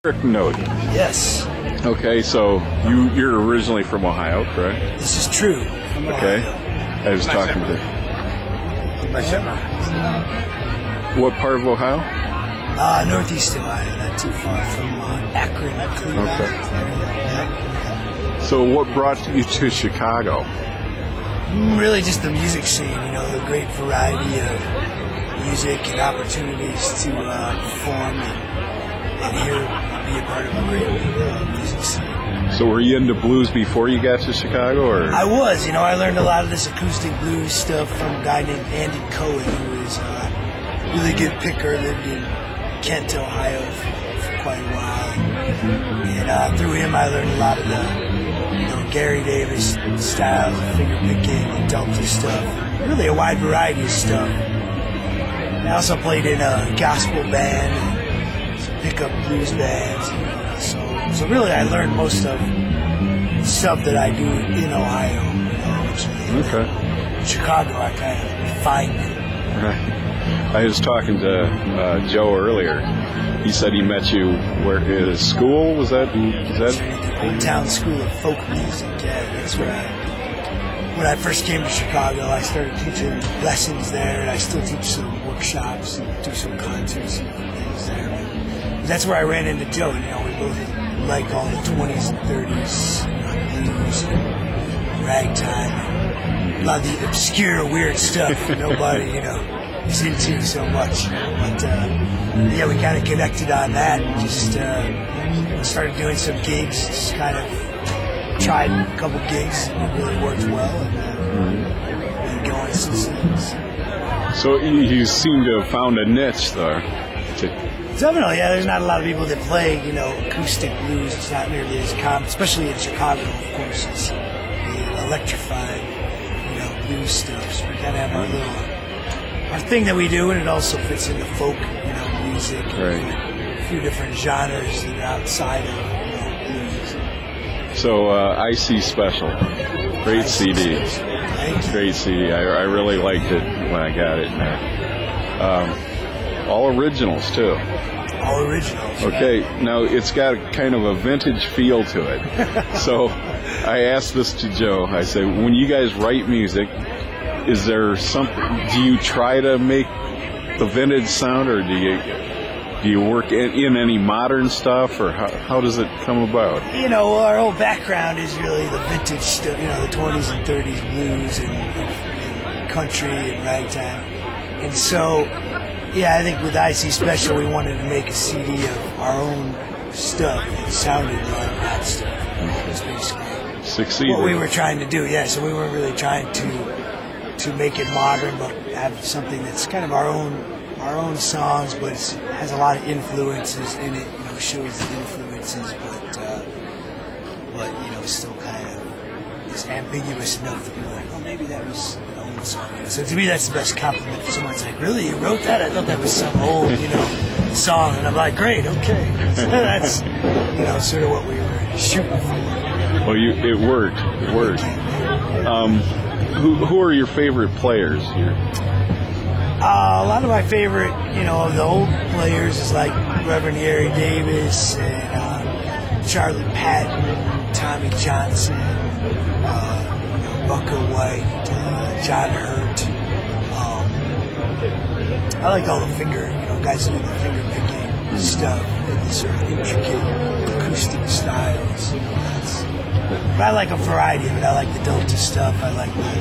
Noden. Yes. Okay, so you're originally from Ohio, correct? This is true. Okay. I was talking to. What part of Ohio? Northeast Ohio, not too far from Akron, Cleveland. Okay. Yeah. So what brought you to Chicago? Really just the music scene, the great variety of music and opportunities to perform and hear, be a part of a great music scene. So were you into blues before you got to Chicago? Or? I was. I learned a lot of this acoustic blues stuff from a guy named Andy Cohen, who was a really good picker, lived in Kent, Ohio for quite a while. And through him I learned a lot of the Gary Davis styles of finger picking, Delta stuff, really a wide variety of stuff. I also played in a gospel band and some pickup blues bands. So really I learned most of the stuff that I do in Ohio. Okay. In Chicago I kind of refined it. Right. I was talking to Joe earlier. He said he met you where at a school. Was that? Old Town School of Folk Music. Yeah, that's where when I first came to Chicago, I started teaching lessons there, and I still teach some workshops and do some concerts and things there. But that's where I ran into Joe. We both like all the 20s and 30s blues and ragtime, a lot of the obscure, weird stuff that nobody, is into so much. But yeah, we kind of connected on that and just started doing some gigs, just kind of tried a couple gigs and it really worked well and been going since then. So you seem to have found a niche there. Definitely, yeah, there's not a lot of people that play, acoustic blues. It's not nearly as common, especially in Chicago, of course. It's the electrified, blues stuff. So we kind of have our thing that we do, and it also fits into folk, music. Right. A few different genres that are outside of blues. So IC Special, great CD. Great CD. I really liked it when I got it. All originals too. All originals. Okay, now it's got kind of a vintage feel to it. So I asked this to Joe. I said, when you guys write music, is there something? Do you try to make the vintage sound, or do you work in any modern stuff, or how does it come about? Our whole background is really the vintage stuff. The 20s and 30s blues and country and ragtime, and so. Yeah, I think with IC Special, we wanted to make a CD of our own stuff that sounded like that stuff. That's basically Succeeded. What we were trying to do. Yeah, so we weren't really trying to make it modern, but have something that's kind of our own songs, but it has a lot of influences in it. Shows the influences, but still kind of is ambiguous enough to be like, oh, maybe that was an old song. So to me, that's the best compliment. If someone's like, really, you wrote that? I thought that was some old, song. And I'm like, great, okay. So that's, sort of what we were shooting for. Well, it worked. It worked. Who are your favorite players here? A lot of my favorite, of the old players is like Reverend Harry Davis and Charlie Patton, Tommy Johnson, Bucko White, John Hurt. I like all the guys who do the finger picking stuff and the sort of intricate acoustic styles. But I like a variety of it. I like the Delta stuff. I like the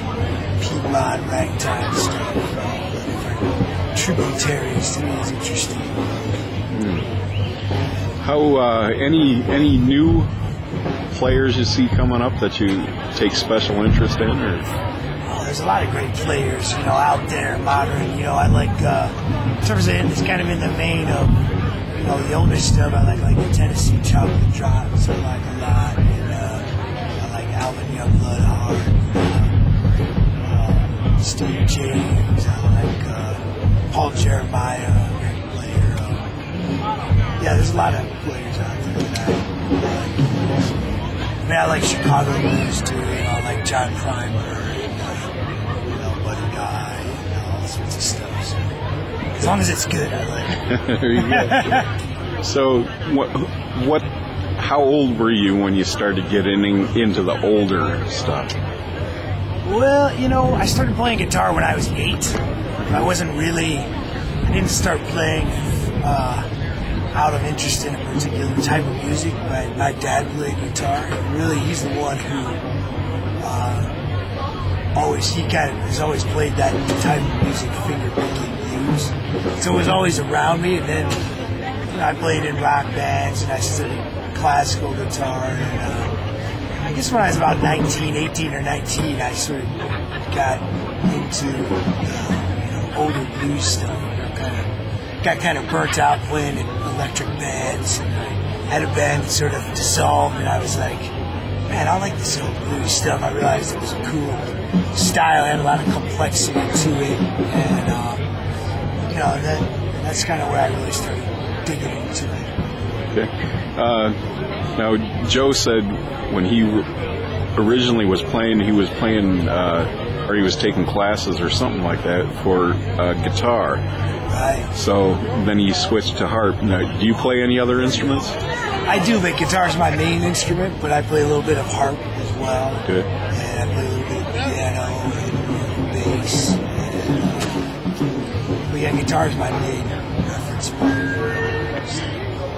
Piedmont ragtime stuff. Different tributaries to me is interesting. How any new players you see coming up that you take special interest in, or? Oh, there's a lot of great players, out there, modern. I like in terms of it's kind of in the vein of the older stuff. I like the Tennessee Chocolate Drops. I like a lot, and I like Alvin Youngblood hard. Steve James. I like Paul Jeremiah, great player. Yeah, there's a lot of players out there that I like. I like Chicago blues too. I like John Primer and Buddy Guy and all sorts of stuff. So as long as it's good, I like it. There you go. So, how old were you when you started getting into the older stuff? Well, I started playing guitar when I was 8. I didn't start playing out of interest in a particular type of music. My dad played guitar. Really, he's the one who has always played that type of music, finger-picking blues. So it was always around me, and then I played in rock bands, and I studied classical guitar. And I guess when I was about 18 or 19, I sort of got into older blues stuff. Got kind of burnt out playing in electric bands. And I had a band that sort of dissolved, and I was like, man, I like this old blues stuff. I realized it was a cool style, it had a lot of complexity to it, and that's kind of where I really started digging into it. Okay. Now, Joe said when he originally was playing, he was taking classes or something like that for guitar. Right. So then he switched to harp. Now, do you play any other instruments? I do, but guitar's my main instrument, but I play a little bit of harp as well. Good. And I play a little bit of piano and bass. But yeah, guitar's my main reference point.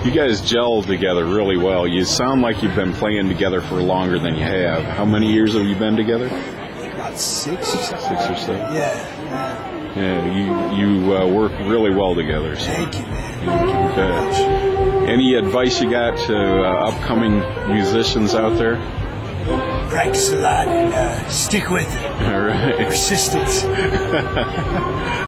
You guys gel together really well. You sound like you've been playing together for longer than you have. How many years have you been together? About 6 or so. 6 or so? Yeah. Yeah, you work really well together. So. Thank you, man. Okay. Any advice you got to upcoming musicians out there? Practice a lot and stick with it. All right. Persistence.